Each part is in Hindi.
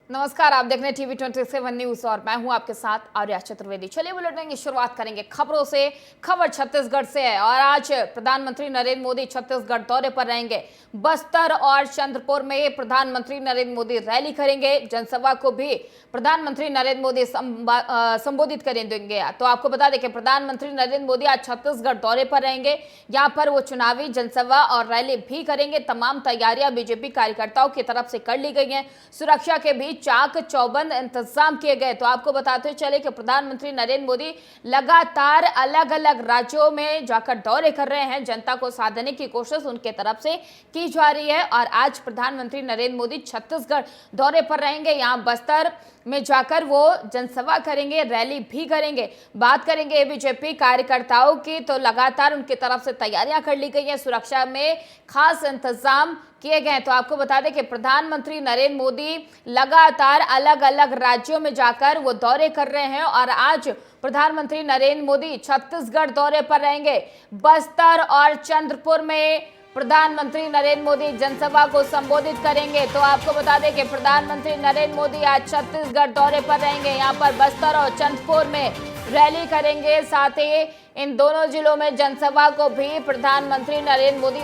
नमस्कार, आप देख रहे हैं टीवी 27 न्यूज और मैं हूं आपके साथ आर्या चतुर्वेदी। चलिए बुलेटिन की शुरुआत करेंगे खबरों से। खबर छत्तीसगढ़ से है और आज प्रधानमंत्री नरेंद्र मोदी छत्तीसगढ़ दौरे पर रहेंगे। बस्तर और चंद्रपुर में प्रधानमंत्री नरेंद्र मोदी रैली करेंगे। जनसभा को भी प्रधानमंत्री नरेंद्र मोदी संबोधित करेंगे। तो आपको बता दें कि प्रधानमंत्री नरेंद्र मोदी आज छत्तीसगढ़ दौरे पर रहेंगे। यहाँ पर वो चुनावी जनसभा और रैली भी करेंगे। तमाम तैयारियां बीजेपी कार्यकर्ताओं की तरफ से कर ली गई हैं। सुरक्षा के भी चाक चौबंद इंतजाम किए गए। तो आपको बताते चले कि प्रधानमंत्री नरेंद्र मोदी लगातार अलग अलग राज्यों में जाकर दौरे कर रहे हैं। जनता को साधने की कोशिश उनके तरफ से की जा रही है और आज प्रधानमंत्री नरेंद्र मोदी छत्तीसगढ़ दौरे पर रहेंगे। यहाँ बस्तर में जाकर वो जनसभा करेंगे, रैली भी करेंगे। बात करेंगे बीजेपी कार्यकर्ताओं की, तो लगातार उनकी तरफ से तैयारियां कर ली गई हैं। सुरक्षा में खास इंतजाम किए गए। तो आपको बता दें कि प्रधानमंत्री नरेंद्र मोदी लगातार अलग अलग राज्यों में जाकर वो दौरे कर रहे हैं और आज प्रधानमंत्री नरेंद्र मोदी छत्तीसगढ़ दौरे पर रहेंगे। बस्तर और चंद्रपुर में प्रधानमंत्री नरेंद्र मोदी जनसभा को संबोधित करेंगे। तो आपको बता दें कि प्रधानमंत्री नरेंद्र मोदी आज छत्तीसगढ़ दौरे पर रहेंगे। यहाँ पर बस्तर और चंद्रपुर में रैली करेंगे। साथ ही इन दोनों जिलों में जनसभा को भी प्रधानमंत्री नरेंद्र मोदी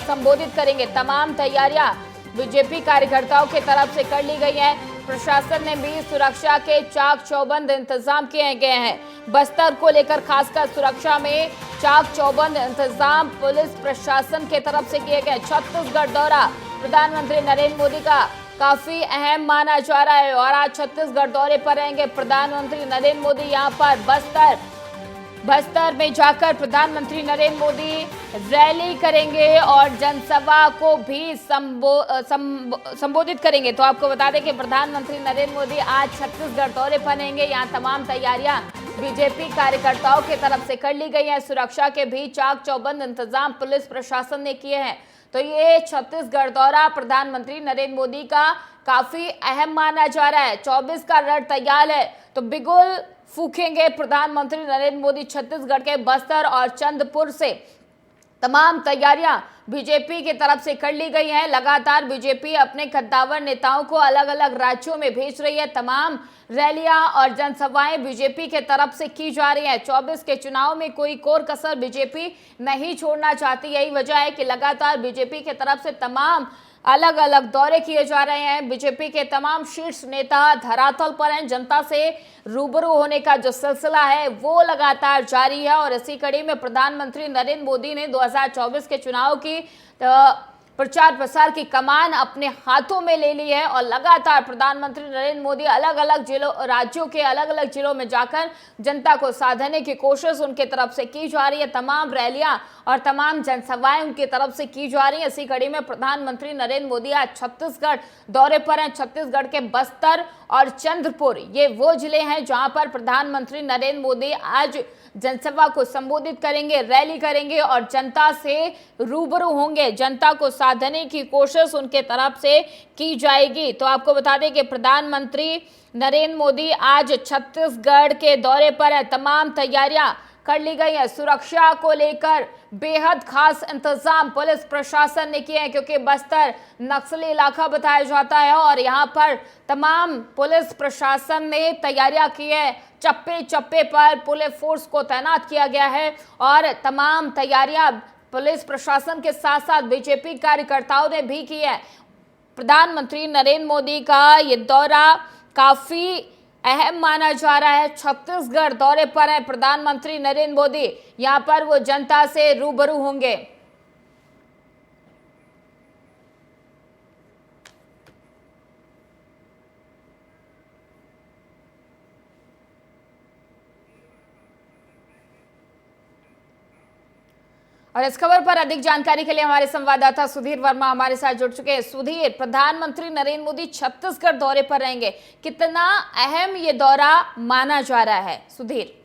संबोधित करेंगे। तमाम तैयारियां बीजेपी कार्यकर्ताओं की तरफ से कर ली गई हैं। प्रशासन ने भी सुरक्षा के चाक चौबंद इंतजाम किए गए हैं। बस्तर को लेकर खासकर सुरक्षा में चाक चौबंद इंतजाम पुलिस प्रशासन के तरफ से किए गए। छत्तीसगढ़ दौरा प्रधानमंत्री नरेंद्र मोदी का काफी अहम माना जा रहा है और आज छत्तीसगढ़ दौरे पर रहेंगे प्रधानमंत्री नरेंद्र मोदी। यहाँ पर बस्तर में जाकर प्रधानमंत्री नरेंद्र मोदी रैली करेंगे और जनसभा को भी संबोधित करेंगे। तो आपको बता दें कि प्रधानमंत्री नरेंद्र मोदी आज छत्तीसगढ़ दौरे पर रहेंगे। यहाँ तमाम तैयारियां बीजेपी कार्यकर्ताओं की तरफ से कर ली गई हैं। सुरक्षा के भी चाक चौबंद इंतजाम पुलिस प्रशासन ने किए हैं। तो ये छत्तीसगढ़ दौरा प्रधानमंत्री नरेंद्र मोदी का काफी अहम माना जा रहा है। 24 का रण तैयार है तो बिगुल फूकेंगे प्रधानमंत्री नरेंद्र मोदी छत्तीसगढ़ के बस्तर और चंद्रपुर से। तमाम तैयारियां बीजेपी की तरफ से कर ली गई हैं। लगातार बीजेपी अपने कद्दावर नेताओं को अलग अलग राज्यों में भेज रही है। तमाम रैलियां और जनसभाएं बीजेपी के तरफ से की जा रही हैं। 24 के चुनाव में कोई कोर कसर बीजेपी नहीं छोड़ना चाहती। यही वजह है कि लगातार बीजेपी के तरफ से तमाम अलग अलग दौरे किए जा रहे हैं। बीजेपी के तमाम शीर्ष नेता धरातल पर हैं। जनता से रूबरू होने का जो सिलसिला है वो लगातार जारी है और इसी कड़ी में प्रधानमंत्री नरेंद्र मोदी ने 2024 के चुनाव की प्रचार प्रसार की कमान अपने हाथों में ले ली है और लगातार प्रधानमंत्री नरेंद्र मोदी अलग अलग राज्यों के अलग अलग जिलों में जाकर जनता को साधने की कोशिश उनके तरफ से की जा रही है। तमाम रैलियां और तमाम जनसभाएं उनकी तरफ से की जा रही है। इसी कड़ी में प्रधानमंत्री नरेंद्र मोदी आज छत्तीसगढ़ दौरे पर हैं। छत्तीसगढ़ के बस्तर और चंद्रपुर ये वो जिले हैं जहां पर प्रधानमंत्री नरेंद्र मोदी आज जनसभा को संबोधित करेंगे, रैली करेंगे और जनता से रूबरू होंगे। जनता को साधने की कोशिश उनके तरफ से की जाएगी। तो आपको बता दें कि प्रधानमंत्री नरेंद्र मोदी आज छत्तीसगढ़ के दौरे पर है। तमाम तैयारियां कर ली गई है। सुरक्षा को लेकर बेहद खास इंतजाम पुलिस प्रशासन ने किए हैं क्योंकि बस्तर नक्सली इलाका बताया जाता है और यहाँ पर तमाम पुलिस प्रशासन ने तैयारियां की है। चप्पे चप्पे पर पुलिस फोर्स को तैनात किया गया है और तमाम तैयारियां पुलिस प्रशासन के साथ साथ बीजेपी कार्यकर्ताओं ने भी की है। प्रधानमंत्री नरेंद्र मोदी का ये दौरा काफी अहम माना जा रहा है। छत्तीसगढ़ दौरे पर है प्रधानमंत्री नरेंद्र मोदी। यहाँ पर वो जनता से रूबरू होंगे। और इस खबर पर अधिक जानकारी के लिए हमारे संवाददाता सुधीर वर्मा हमारे साथ जुड़ चुके हैं। सुधीर, प्रधानमंत्री नरेंद्र मोदी छत्तीसगढ़ दौरे पर रहेंगे, कितना अहम ये दौरा माना जा रहा है? सुधीर।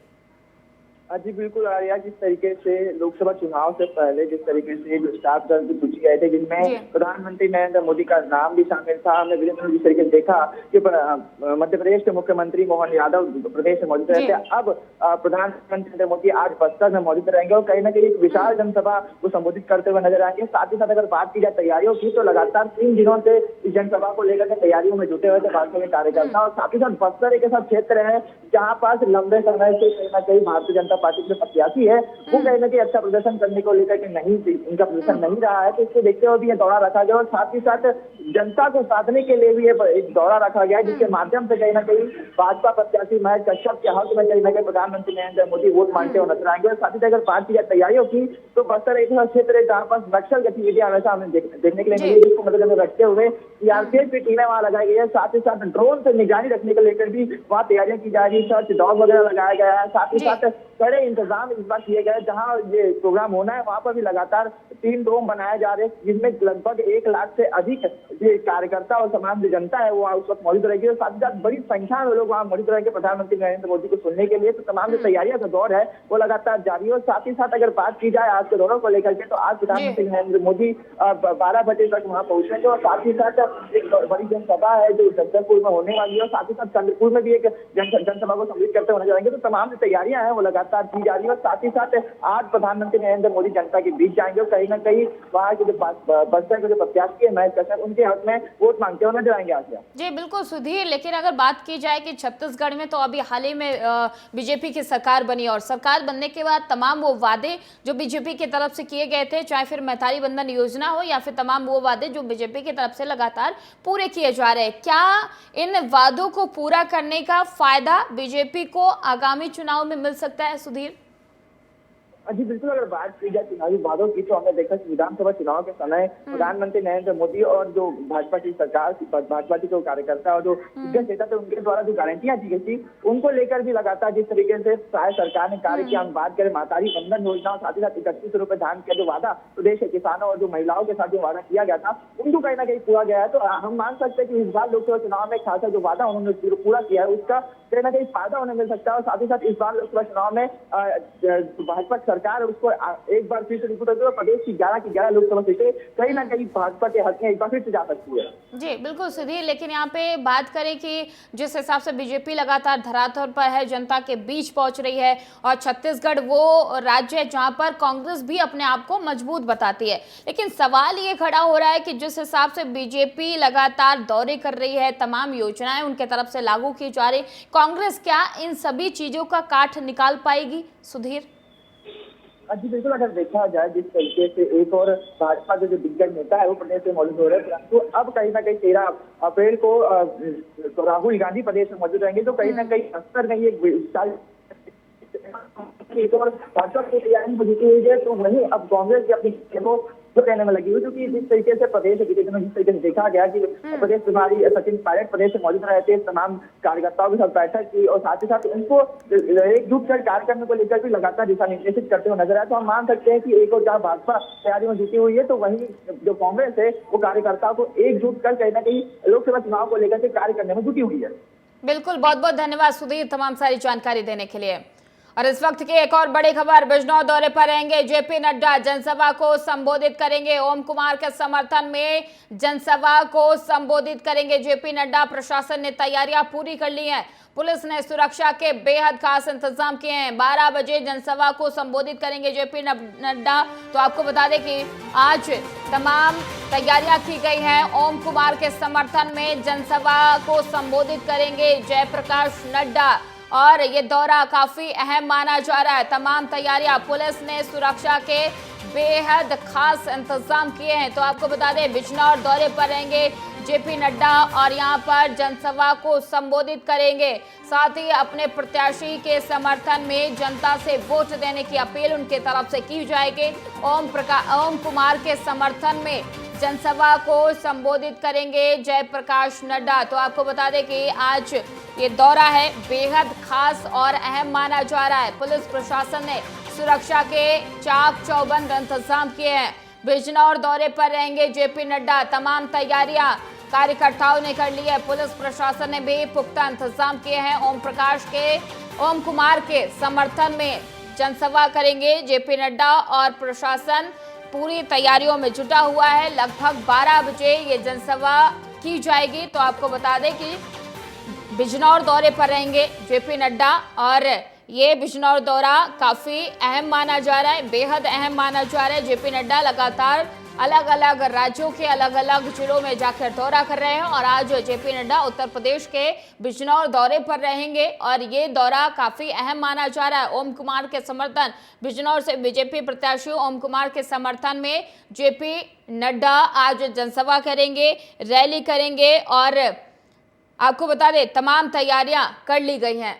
जी बिल्कुल आर्या, जिस तरीके से लोकसभा चुनाव से पहले जिस तरीके से जो स्टाफ दल भी पूछे गए थे जिनमें प्रधानमंत्री नरेंद्र मोदी का नाम भी शामिल था, हमने वीडियो जिस तरीके से देखा कि मध्य प्रदेश के मुख्यमंत्री मोहन यादव प्रदेश में मौजूद रहते। अब प्रधानमंत्री नरेंद्र मोदी आज बस्तर में मौजूद रहेंगे और कहीं ना कहीं एक विशाल जनसभा को संबोधित करते हुए नजर आएंगे। साथ ही साथ अगर बात की जाए तैयारियों की, तो लगातार 3 दिनों से इस जनसभा को लेकर के तैयारियों में जुटे हुए थे भाजपा के कार्यकर्ता। और साथ ही साथ बस्तर एक ऐसा क्षेत्र है जहाँ पास लंबे समय से कहीं ना कहीं भारतीय जनता पार्टी के प्रत्याशी है वो कहीं ना कहीं अच्छा प्रदर्शन करने को लेकर के नहीं, इनका प्रदर्शन नहीं रहा है, तो इसको देखते हुए भी ये दौरा रखा गया। और साथ ही साथ जनता को साधने के लिए भी ये एक दौरा रखा गया है, जिसके माध्यम से कहीं ना कहीं भाजपा प्रत्याशी महेश कश्यप के हक में कहीं ना कहीं प्रधानमंत्री नरेंद्र मोदी वोट मांगते हुए नजर आएंगे। और साथ ही अगर बात की जाए तैयारियों की, तो बस्तर एक ऐसा क्षेत्र है जहाँ पास नक्सल गतिविधियां हमेशा हमें देखने के लिए मिली, जिसको मद्देनजर रखते हुए सीआरपीएफ की टीमें वहां लगाई गई है। साथ ही साथ ड्रोन से निगरानी रखने को लेकर भी वहां तैयारियां की जा रही है, सर्च डॉग वगैरह लगाया गया है। साथ ही साथ कड़े इंतजाम इस बार किए गए, जहां ये प्रोग्राम होना है वहां पर भी लगातार 3 डोम बनाए जा रहे हैं, जिसमें लगभग 1 लाख से अधिक ये कार्यकर्ता और सामान्य जनता है वो उस वक्त मौजूद रहेगी। और साथ ही साथ बड़ी संख्या में लोग वहां मौजूद रहेंगे प्रधानमंत्री नरेंद्र मोदी को सुनने के लिए। तो तमाम जो तैयारियां का दौर है वो लगातार जारी है। और साथ ही साथ अगर बात की जाए आज के दौरों को लेकर के, तो आज प्रधानमंत्री नरेंद्र मोदी 12 बजे तक वहां पहुंचेंगे। और साथ ही साथ एक बड़ी जनसभा है जो जगदलपुर में होने वाली है, और साथ ही साथ चंद्रपुर में भी एक जनसभा को संबोधित करते हुए नजर आएंगे। तो तमाम जो तैयारियां हैं वो लगातार की जा रही है। और साथ ही साथ आज प्रधानमंत्री नरेंद्र मोदी जनता के बीच जाएंगे और कहीं ना कहीं वहाँ के जो बस्तर के जो प्रत्याशी है महेश कश्यप, उनके हक में वोट मांगते हुए नजर आएंगे। आज जी बिल्कुल सुधीर, लेकिन अगर बात की जाए कि छत्तीसगढ़ में तो अभी हाल ही में बीजेपी की सरकार बनी और सरकार बनने के बाद तमाम वो वादे जो बीजेपी की तरफ से किए गए थे, चाहे फिर मैथारी बंधन योजना हो या फिर तमाम वो वादे जो बीजेपी की तरफ से लगातार पूरे किए जा रहे हैं, क्या इन वादों को पूरा करने का फायदा बीजेपी को आगामी चुनाव में मिल सकता है सुधीर? जी बिल्कुल, अगर बात की जाए चुनावी वादों की, तो हमने देखा कि विधानसभा चुनाव के समय प्रधानमंत्री नरेंद्र मोदी और जो भाजपा की सरकार, भाजपा के जो कार्यकर्ता और जो दिग्गज नेता थे उनके द्वारा जो गारंटियां दी गई थी उनको लेकर भी लगातार जिस तरीके से प्राय सरकार ने कार्य किया। हम बात करें महतारी बंधन योजना, साथ ही साथ 31 रुपए धान का जो वादा प्रदेश के किसानों और जो महिलाओं के साथ जो वादा किया गया था उनको कहीं ना कहीं पूरा गया है। तो हम मान सकते हैं कि इस बार लोकसभा चुनाव में खासा जो वादा उन्होंने पूरा किया है उसका कहीं ना कहीं फायदा उन्हें मिल सकता है। और साथ ही साथ इस बार लोकसभा चुनाव में भाजपा सरकार उसको एक बार फिर से रिपोर्ट करते हुए प्रदेश की 11 की 11 लोकसभा सीटें कहीं ना कहीं भाजपा के हक में एक बार फिर से जा सकती है। जी बिल्कुल सुधीर, लेकिन यहाँ पे बात करें कि जिस हिसाब से बीजेपी लगातार धरातल पर है, जनता के बीच पहुंच रही है और छत्तीसगढ़ वो राज्य है जहां पर कांग्रेस भी अपने आप को मजबूत बताती है, लेकिन सवाल ये खड़ा हो रहा है कि जिस हिसाब से बीजेपी लगातार दौरे कर रही है, तमाम योजनाएं उनके तरफ से लागू की जा रही, कांग्रेस क्या इन सभी चीजों का काट निकाल पाएगी सुधीर? जी बिल्कुल, अगर देखा जाए जिस तरीके से एक और भाजपा के जो दिग्गज नेता है वो प्रदेश में मौजूद हो रहे हैं, परंतु अब कहीं ना कहीं 13 अप्रैल को राहुल गांधी प्रदेश में मौजूद रहेंगे। तो कहीं ना कहीं बस्तर में एक और भाजपा की तैयारी मौजूद हुई है, तो वहीं अब कांग्रेस की अपनी तो कहने में लगी हुई, क्योंकि जिस तरीके से प्रदेश जिस तरीके से देखा गया कि प्रदेश प्रभारी सचिन पायलट प्रदेश से मौजूद रहे थे, तमाम कार्यकर्ताओं के साथ बैठक की और साथ ही साथ उनको एकजुट कर कार्य करने को लेकर भी लगातार दिशा निर्देशित करते हुए नजर आए। तो हम मान सकते हैं कि एक और जहाँ भाजपा तैयारी में जुटी हुई है, तो वहीं जो कांग्रेस है वो कार्यकर्ताओं को एकजुट कर कहीं ना कहीं लोकसभा चुनाव को लेकर के कार्य करने में जुटी हुई है। बिल्कुल, बहुत बहुत धन्यवाद सुधीर तमाम सारी जानकारी देने के लिए। और इस वक्त की एक और बड़ी खबर, बिजनौर दौरे पर रहेंगे जेपी नड्डा, जनसभा को संबोधित करेंगे। ओम कुमार के समर्थन में जनसभा को संबोधित करेंगे जेपी नड्डा। प्रशासन ने तैयारियां पूरी कर ली हैं, पुलिस ने सुरक्षा के बेहद खास इंतजाम किए हैं। 12 बजे जनसभा को संबोधित करेंगे जेपी नड्डा। तो आपको बता दें कि आज तमाम तैयारियां की गई हैं। ओम कुमार के समर्थन में जनसभा को संबोधित करेंगे जयप्रकाश नड्डा और ये दौरा काफी अहम माना जा रहा है। तमाम तैयारियां, पुलिस ने सुरक्षा के बेहद खास इंतजाम किए हैं। तो आपको बता दें बिजनौर दौरे पर रहेंगे जेपी नड्डा और यहां पर जनसभा को संबोधित करेंगे। साथ ही अपने प्रत्याशी के समर्थन में जनता से वोट देने की अपील उनके तरफ से की जाएगी। ओम कुमार के समर्थन में जनसभा को संबोधित करेंगे जयप्रकाश नड्डा। तो आपको बता दें कि आज ये दौरा है बेहद खास और अहम माना जा रहा है। पुलिस प्रशासन ने सुरक्षा के चाक चौबंद इंतजाम किए हैं। बिजनौर दौरे पर रहेंगे जेपी नड्डा, तमाम तैयारियां कार्यकर्ताओं ने कर ली है। पुलिस प्रशासन ने भी पुख्ता इंतजाम किए हैं। ओम कुमार के समर्थन में जनसभा करेंगे जेपी नड्डा और प्रशासन पूरी तैयारियों में जुटा हुआ है। लगभग 12 बजे ये जनसभा की जाएगी। तो आपको बता दें कि बिजनौर दौरे पर रहेंगे जेपी नड्डा और ये बिजनौर दौरा काफी अहम माना जा रहा है, बेहद अहम माना जा रहा है। जेपी नड्डा लगातार अलग अलग राज्यों के अलग अलग जिलों में जाकर दौरा कर रहे हैं और आज जेपी नड्डा उत्तर प्रदेश के बिजनौर दौरे पर रहेंगे और ये दौरा काफी अहम माना जा रहा है। ओम कुमार के समर्थन बिजनौर से बीजेपी प्रत्याशी ओम कुमार के समर्थन में जेपी नड्डा आज जनसभा करेंगे, रैली करेंगे और आपको बता दें तमाम तैयारियां कर ली गई हैं।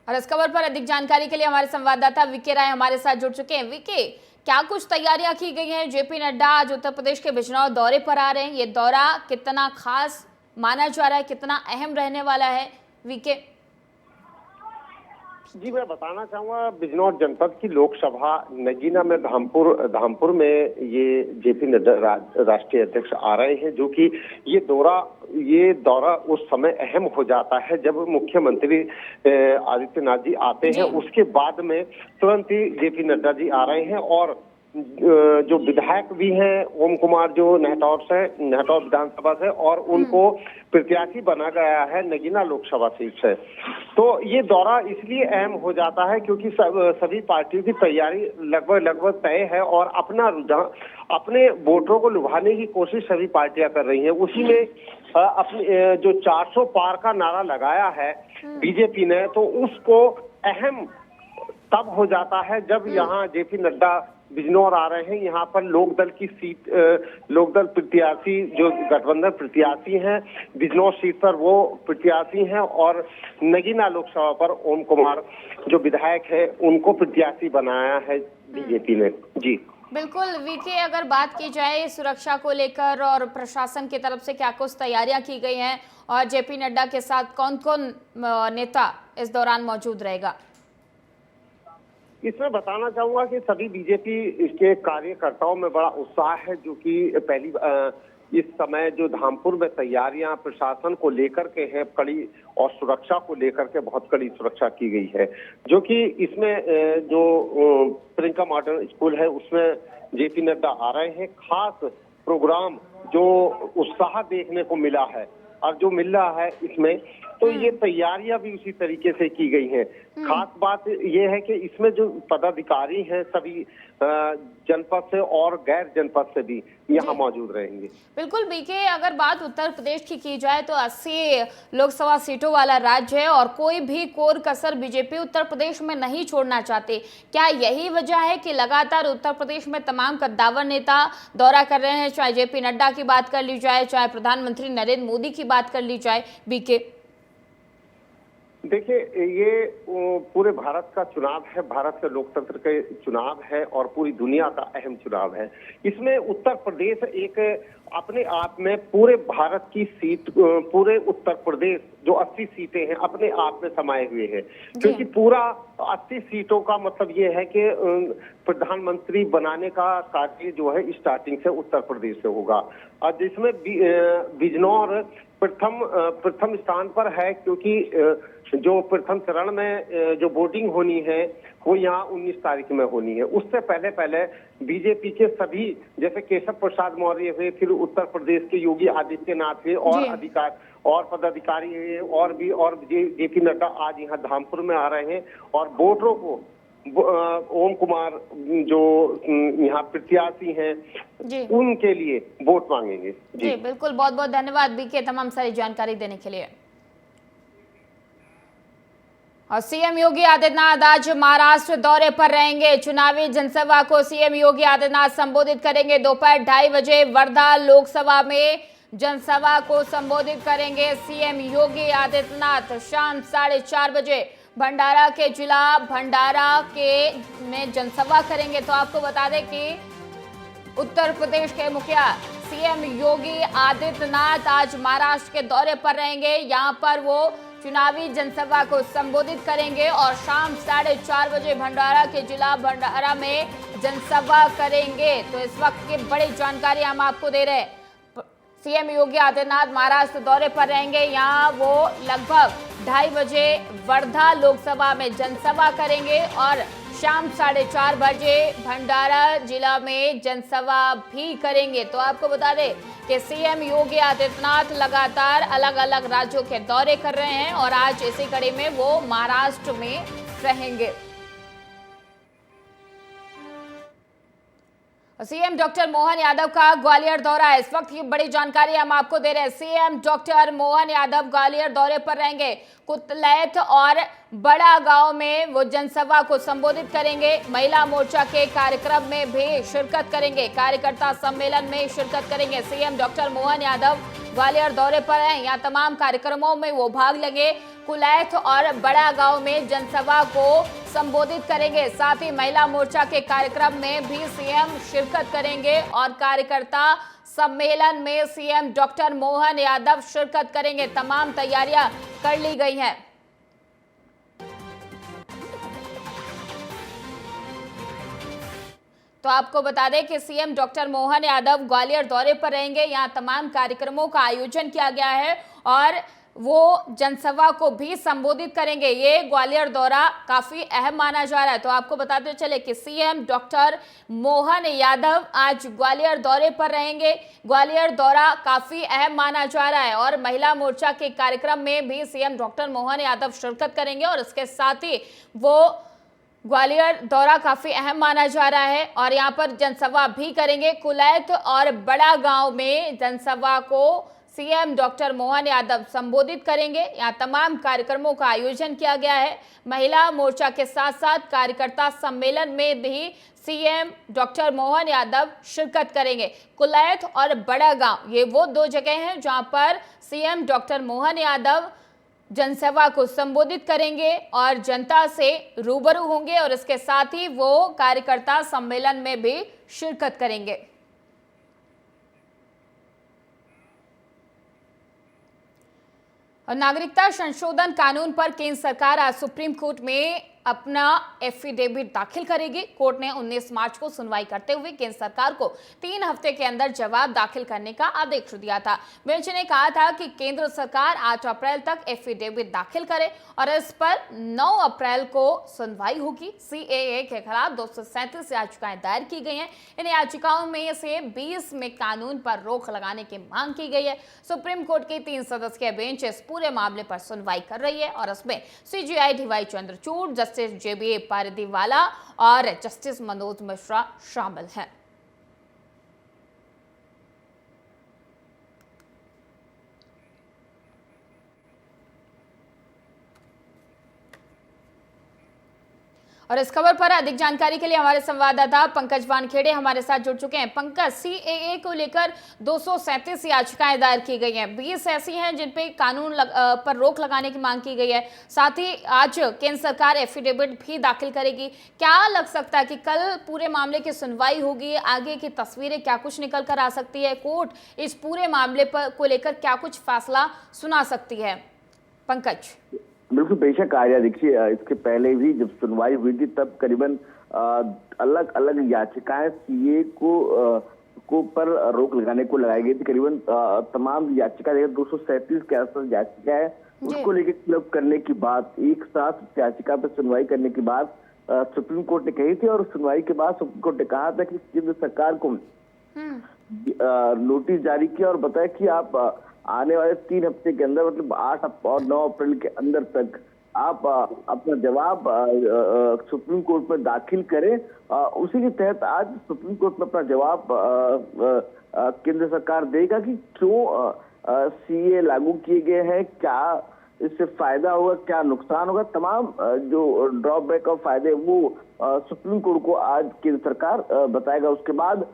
और इस खबर पर अधिक जानकारी के लिए हमारे संवाददाता विके राय हमारे साथ जुड़ चुके हैं। विके, क्या कुछ तैयारियां की गई हैं? जेपी नड्डा आज उत्तर प्रदेश के बिजनौर दौरे पर आ रहे हैं। ये दौरा कितना खास माना जा रहा है, कितना अहम रहने वाला है? विके जी, मैं बताना चाहूंगा बिजनौर जनपद की लोकसभा नगीना में धामपुर में ये जेपी नड्डा राष्ट्रीय अध्यक्ष आ रहे हैं, जो कि ये दौरा उस समय अहम हो जाता है जब मुख्यमंत्री आदित्यनाथ जी आते हैं। उसके बाद में तुरंत ही जेपी नड्डा जी आ रहे हैं और जो विधायक भी हैं ओम कुमार जो नहटौर विधानसभा से और उनको प्रत्याशी बना गया है नगीना लोकसभा सीट से। तो ये दौरा इसलिए अहम हो जाता है क्योंकि सभी पार्टियों की तैयारी लगभग तय है और अपना रुझान अपने वोटरों को लुभाने की कोशिश सभी पार्टियां कर रही हैं। उसी में अपने जो 400 पार का नारा लगाया है बीजेपी ने, तो उसको अहम तब हो जाता है जब यहाँ जेपी नड्डा बिजनौर आ रहे हैं। यहाँ पर लोकदल प्रत्याशी जो गठबंधन प्रत्याशी हैं बिजनौर सीट पर वो प्रत्याशी हैं और नगीना लोकसभा पर ओम कुमार जो विधायक है उनको प्रत्याशी बनाया है बीजेपी ने। जी बिल्कुल विके, अगर बात की जाए सुरक्षा को लेकर और प्रशासन की तरफ से क्या कुछ तैयारियां की गई हैं और जेपी नड्डा के साथ कौन कौन नेता इस दौरान मौजूद रहेगा? इसमें बताना चाहूंगा कि सभी बीजेपी के कार्यकर्ताओं में बड़ा उत्साह है, जो कि इस समय जो धामपुर में तैयारियां प्रशासन को लेकर के हैं कड़ी और सुरक्षा को लेकर के बहुत कड़ी सुरक्षा की गई है। जो कि इसमें जो प्रियंका मॉडर्न स्कूल है उसमें जेपी नड्डा आ रहे हैं। खास प्रोग्राम जो उत्साह देखने को मिला है और जो मिल रहा है इसमें, तो ये तैयारियां भी उसी तरीके से की गई हैं। खास बात ये है कि इसमें जो पदाधिकारी हैं सभी जनपद से और गैर जनपद से भी यहाँ मौजूद रहेंगे। बिल्कुल बीके, अगर बात उत्तर प्रदेश की जाए तो 80 लोकसभा सीटों वाला राज्य है और कोई भी कोर कसर बीजेपी उत्तर प्रदेश में नहीं छोड़ना चाहती। क्या यही वजह है कि लगातार उत्तर प्रदेश में तमाम कद्दावर नेता दौरा कर रहे हैं? चाहे जेपी नड्डा की बात कर ली जाए, चाहे प्रधानमंत्री नरेंद्र मोदी की बात कर ली जाए। बीके देखिए, ये पूरे भारत का चुनाव है, भारत के लोकतंत्र के चुनाव है और पूरी दुनिया का अहम चुनाव है। इसमें उत्तर प्रदेश एक अपने आप में पूरे भारत की सीट, पूरे उत्तर प्रदेश जो 80 सीटें हैं अपने आप में समाये हुए हैं, क्योंकि पूरा 80 सीटों का मतलब ये है कि प्रधानमंत्री बनाने का कार्य जो है स्टार्टिंग से उत्तर प्रदेश से होगा और जिसमें बिजनौर प्रथम स्थान पर है, क्योंकि जो प्रथम चरण में जो वोटिंग होनी है वो यहाँ 19 तारीख में होनी है। उससे पहले बीजेपी के सभी जैसे केशव प्रसाद मौर्य हुए, फिर उत्तर प्रदेश के योगी आदित्यनाथ हुए और पदाधिकारी हुए और जेपी नड्डा आज यहाँ धामपुर में आ रहे हैं और वोटरों को ओम कुमार जो यहाँ प्रत्याशी हैं उनके लिए वोट मांगेंगे। जी बिल्कुल, बहुत बहुत धन्यवाद बीके तमाम सारी जानकारी देने के लिए। और सीएम योगी आदित्यनाथ आज महाराष्ट्र दौरे पर रहेंगे। चुनावी जनसभा को सीएम योगी आदित्यनाथ संबोधित करेंगे। दोपहर 2:30 बजे वर्धा लोकसभा में जनसभा को संबोधित करेंगे सीएम योगी आदित्यनाथ। शाम 4:30 बजे भंडारा के जिला भंडारा में जनसभा करेंगे। तो आपको बता दें कि उत्तर प्रदेश के मुखिया सीएम योगी आदित्यनाथ आज महाराष्ट्र के दौरे पर रहेंगे। यहां पर वो चुनावी जनसभा को संबोधित करेंगे और शाम 4:30 बजे भंडारा के जिला भंडारा में जनसभा करेंगे। तो इस वक्त की बड़ी जानकारी हम आपको दे रहे हैं। सीएम योगी आदित्यनाथ महाराष्ट्र दौरे पर रहेंगे। यहाँ वो लगभग 2:30 बजे वर्धा लोकसभा में जनसभा करेंगे और शाम 4:30 बजे भंडारा जिला में जनसभा भी करेंगे। तो आपको बता दें कि सीएम योगी आदित्यनाथ लगातार अलग अलग राज्यों के दौरे कर रहे हैं और आज इसी कड़ी में वो महाराष्ट्र में रहेंगे। सीएम डॉक्टर मोहन यादव का ग्वालियर दौरा है। इस वक्त की बड़ी जानकारी हम आपको दे रहे हैं। सीएम डॉक्टर मोहन यादव ग्वालियर दौरे पर रहेंगे। कुतलैथ और बड़ा गांव में वो जनसभा को संबोधित करेंगे। महिला मोर्चा के कार्यक्रम में भी शिरकत करेंगे। कार्यकर्ता सम्मेलन में शिरकत करेंगे। सीएम डॉक्टर मोहन यादव ग्वालियर दौरे पर हैं। यहाँ तमाम कार्यक्रमों में वो भाग लेंगे। कुलैथ और बड़ा गांव में जनसभा को संबोधित करेंगे। साथ ही महिला मोर्चा के कार्यक्रम में भी सीएम शिरकत करेंगे और कार्यकर्ता सम्मेलन में सीएम डॉक्टर मोहन यादव शिरकत करेंगे। तमाम तैयारियां कर ली गई हैं। तो आपको बता दें कि सीएम डॉक्टर मोहन यादव ग्वालियर दौरे पर रहेंगे। यहाँ तमाम कार्यक्रमों का आयोजन किया गया है और वो जनसभा को भी संबोधित करेंगे। ये ग्वालियर दौरा काफी अहम माना जा रहा है। तो आपको बताते चले कि सीएम डॉक्टर मोहन यादव आज ग्वालियर दौरे पर रहेंगे। ग्वालियर दौरा काफी अहम माना जा रहा है और महिला मोर्चा के कार्यक्रम में भी सीएम डॉक्टर मोहन यादव शिरकत करेंगे और इसके साथ ही वो ग्वालियर दौरा काफी अहम माना जा रहा है और यहाँ पर जनसभा भी करेंगे। कुलैथ और बड़ा गांव में जनसभा को सीएम डॉक्टर मोहन यादव संबोधित करेंगे। यहाँ तमाम कार्यक्रमों का आयोजन किया गया है। महिला मोर्चा के साथ साथ कार्यकर्ता सम्मेलन में भी सीएम डॉक्टर मोहन यादव शिरकत करेंगे। कुलैथ और बड़ा गांव ये वो दो जगह हैं जहां पर सीएम डॉक्टर मोहन यादव जनसभा को संबोधित करेंगे और जनता से रूबरू होंगे और इसके साथ ही वो कार्यकर्ता सम्मेलन में भी शिरकत करेंगे। और नागरिकता संशोधन कानून पर केंद्र सरकार आज सुप्रीम कोर्ट में अपना एफिडेविट दाखिल करेगी। कोर्ट ने 19 मार्च को सुनवाई करते हुए केंद्र सरकार को 3 हफ्ते के अंदर जवाब दाखिल करने का आदेश दिया था। बेंच ने कहा था कि केंद्र सरकार 8 अप्रैल तक एफिडेविट दाखिल करे और इस पर 9 अप्रैल को सुनवाई होगी। सीएए के खिलाफ 237 याचिकाएं दायर की गई हैं। इन याचिकाओं में से 20 में कानून पर रोक लगाने की मांग की गई है। सुप्रीम कोर्ट की 3 सदस्यीय बेंच इस पूरे मामले पर सुनवाई कर रही है और इसमें सीजीआई डीवाई चंद्रचूड़, जस्टिस जेबी पारदीवाला और जस्टिस मनोज मिश्रा शामिल हैं। और इस खबर पर अधिक जानकारी के लिए हमारे संवाददाता पंकज वानखेड़े हमारे साथ जुड़ चुके हैं। पंकज, सीएए को लेकर 237 याचिकाएं दायर की गई हैं। 20 ऐसी हैं जिन पे कानून पर रोक लगाने की मांग की गई है। साथ ही आज केंद्र सरकार एफिडेविट भी दाखिल करेगी। क्या लग सकता है कि कल पूरे मामले की सुनवाई होगी? आगे की तस्वीरें क्या कुछ निकल कर आ सकती है? कोर्ट इस पूरे मामले पर को लेकर क्या कुछ फैसला सुना सकती है? पंकज। बिल्कुल, बेशक आर्या, देखिए इसके पहले भी जब सुनवाई हुई थी तब करीबन अलग अलग याचिकाएं सीए को पर रोक लगाने को लगाई गई थी। करीबन तमाम याचिका 237 के आसपास याचिका है, उसको लेकर क्लब करने की बात, एक साथ याचिका पर सुनवाई करने की बात सुप्रीम कोर्ट ने कही थी और सुनवाई के बाद सुप्रीम कोर्ट ने कहा था कि केंद्र सरकार को नोटिस जारी किया और बताया कि आप आने वाले 3 हफ्ते के अंदर, मतलब 8 और 9 अप्रैल के अंदर तक आप अपना जवाब सुप्रीम कोर्ट में दाखिल करें। उसी के तहत आज सुप्रीम कोर्ट में अपना जवाब केंद्र सरकार देगा कि क्यों सीए लागू किए गए हैं, क्या इससे फायदा होगा, क्या नुकसान होगा। तमाम जो ड्रॉबैक और फायदे वो सुप्रीम कोर्ट को आज केंद्र सरकार बताएगा। उसके बाद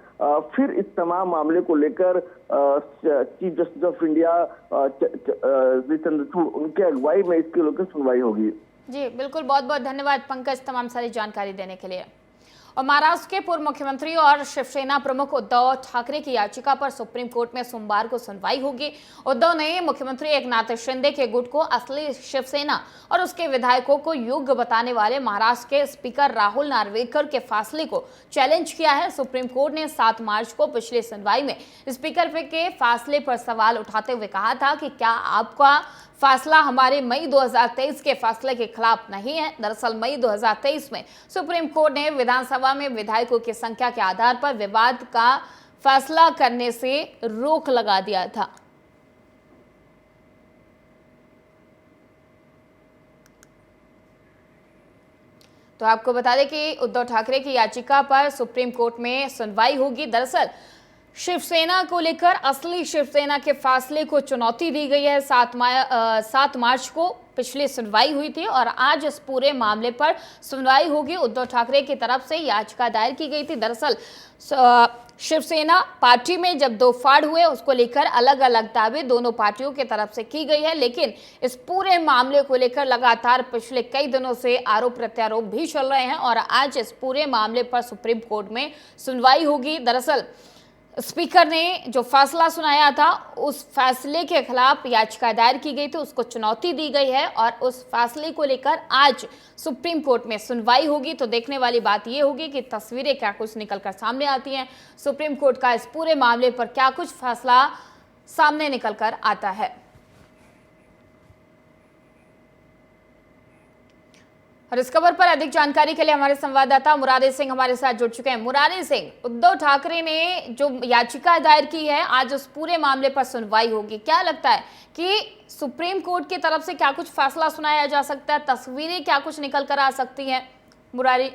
फिर इस तमाम मामले को लेकर chief justice of India Chandrachud, उनके अगुवाई में इसके लेकर सुनवाई होगी। जी बिल्कुल, बहुत बहुत धन्यवाद पंकज तमाम सारी जानकारी देने के लिए। और महाराष्ट्र के पूर्व मुख्यमंत्री और शिवसेना प्रमुख उद्धव ठाकरे की याचिका पर सुप्रीम कोर्ट में सोमवार को सुनवाई होगी। उद्धव ने मुख्यमंत्री एकनाथ शिंदे के गुट को असली शिवसेना और उसके विधायकों को योग्य बताने वाले महाराष्ट्र के स्पीकर राहुल नार्वेकर के फैसले को चैलेंज किया है। सुप्रीम कोर्ट ने 7 मार्च को पिछली सुनवाई में स्पीकर के फैसले पर सवाल उठाते हुए कहा था कि क्या आपका फैसला हमारे मई 2023 के फैसले के खिलाफ नहीं है। दरअसल मई 2023 में सुप्रीम कोर्ट ने विधानसभा में विधायकों की संख्या के आधार पर विवाद का फैसला करने से रोक लगा दिया था। तो आपको बता दें कि उद्धव ठाकरे की याचिका पर सुप्रीम कोर्ट में सुनवाई होगी। दरअसल शिवसेना को लेकर असली शिवसेना के फैसले को चुनौती दी गई है। 7 मार्च को पिछली सुनवाई हुई थी और आज इस पूरे मामले पर सुनवाई होगी। उद्धव ठाकरे की तरफ से याचिका दायर की गई थी। दरअसल शिवसेना पार्टी में जब 2 फाड़ हुए, उसको लेकर अलग अलग दावे दोनों पार्टियों की तरफ से की गई है, लेकिन इस पूरे मामले को लेकर लगातार पिछले कई दिनों से आरोप प्रत्यारोप भी चल रहे हैं और आज इस पूरे मामले पर सुप्रीम कोर्ट में सुनवाई होगी। दरअसल स्पीकर ने जो फैसला सुनाया था, उस फैसले के खिलाफ याचिका दायर की गई थी, उसको चुनौती दी गई है और उस फैसले को लेकर आज सुप्रीम कोर्ट में सुनवाई होगी। तो देखने वाली बात यह होगी कि तस्वीरें क्या कुछ निकलकर सामने आती हैं, सुप्रीम कोर्ट का इस पूरे मामले पर क्या कुछ फैसला सामने निकलकर आता है। और इस खबर पर अधिक जानकारी के लिए हमारे संवाददाता मुरारी सिंह हमारे साथ जुड़ चुके हैं। मुरारी सिंह, उद्धव ठाकरे ने जो याचिका दायर की है, आज उस पूरे मामले पर सुनवाई होगी। क्या लगता है कि सुप्रीम कोर्ट की तरफ से क्या कुछ फैसला सुनाया जा सकता है, तस्वीरें क्या कुछ निकल कर आ सकती हैं? मुरारी।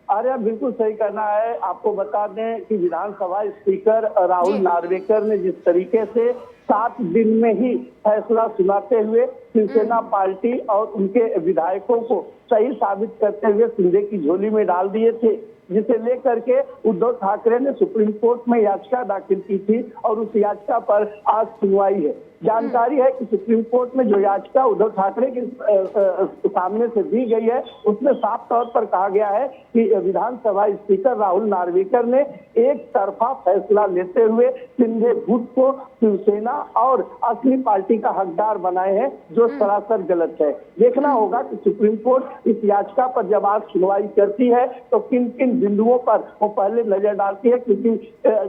अरे बिल्कुल सही करना है। आपको बता दें कि विधानसभा स्पीकर राहुल नार्वेकर ने जिस तरीके से 7 दिन में ही फैसला सुनाते हुए शिवसेना पार्टी और उनके विधायकों को सही साबित करते हुए शिंदे की झोली में डाल दिए थे, जिसे लेकर के उद्धव ठाकरे ने सुप्रीम कोर्ट में याचिका दाखिल की थी और उस याचिका पर आज सुनवाई है। जानकारी है कि सुप्रीम कोर्ट में जो याचिका उद्धव ठाकरे के सामने से दी गई है, उसमें साफ तौर पर कहा गया है कि विधानसभा स्पीकर राहुल नार्वेकर ने एक तरफा फैसला लेते हुए शिंदे गुट को शिवसेना और असली पार्टी का हकदार बनाए हैं, जो सरासर गलत है। देखना होगा कि सुप्रीम कोर्ट इस याचिका पर जब आज सुनवाई करती है तो किन किन बिंदुओं पर वो पहले नजर डालती है, क्योंकि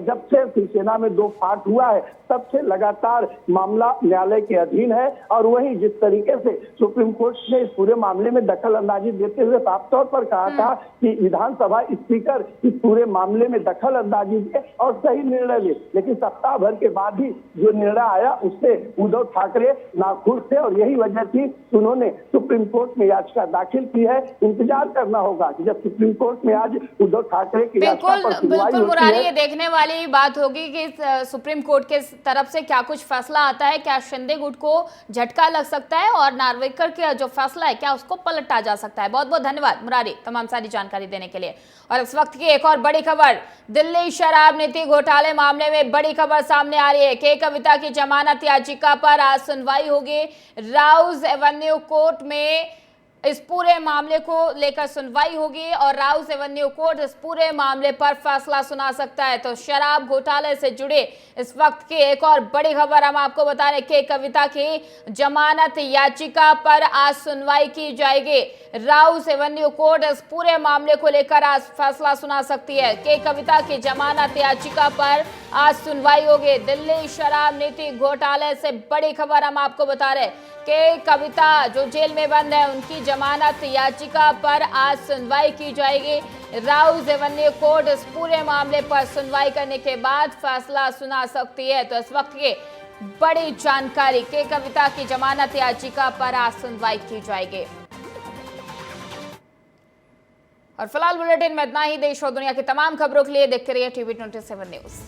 जब से शिवसेना में 2 फाट हुआ है तब से लगातार मामला न्यायालय के अधीन है। और वही जिस तरीके से सुप्रीम कोर्ट ने इस पूरे मामले में दखल अंदाजी देते हुए साफ तौर पर कहा था कि विधानसभा स्पीकर इस पूरे मामले में दखल अंदाजी दे और सही निर्णय ले, लेकिन सप्ताह भर के बाद ही जो निर्णय आया उससे उद्धव ठाकरे नाखुश थे और यही वजह थी उन्होंने सुप्रीम कोर्ट में याचिका दाखिल की है। इंतजार करना होगा कि जब सुप्रीम कोर्ट में आज उद्धव ठाकरे की याचिका पर सुनवाई होती है। ये देखने वाली बात होगी कि सुप्रीम कोर्ट के तरफ से क्या कुछ फैसला आता है, क्या शिंदे गुट को झटका लग सकता है और नार्वेकर का जो फैसला है क्या उसको पलटा जा सकता है। बहुत बहुत धन्यवाद मुरारी तमाम सारी जानकारी देने के लिए। और इस वक्त की एक और बड़ी खबर, दिल्ली शराब नीति घोटाले मामले में बड़ी खबर सामने आ रही है। के कविता की जमानत याचिका पर आज सुनवाई होगी। राउज एवेन्यू कोर्ट में इस पूरे मामले को लेकर सुनवाई होगी और राउस एवेन्यू कोर्ट इस पूरे मामले पर फैसला सुना सकता है। तो शराब घोटाले से जुड़े इस वक्त की एक और बड़ी खबर हम आपको बता रहे, के कविता की जमानत याचिका पर आज सुनवाई की जाएगी। राउस एवेन्यू कोर्ट इस पूरे मामले को लेकर आज फैसला सुना सकती है। के कविता की जमानत याचिका पर आज सुनवाई होगी। दिल्ली शराब नीति घोटाले से बड़ी खबर हम आपको बता रहे, के कविता जो जेल में बंद है उनकी जमानत याचिका पर आज सुनवाई की जाएगी। राउस एवेन्यू कोर्ट इस पूरे मामले पर सुनवाई करने के बाद फैसला सुना सकती है। तो इस वक्त की बड़ी जानकारी, के कविता की जमानत याचिका पर आज सुनवाई की जाएगी। और फिलहाल बुलेटिन में इतना ही। देश और दुनिया की तमाम खबरों के लिए देखते रहिए TV 27 न्यूज।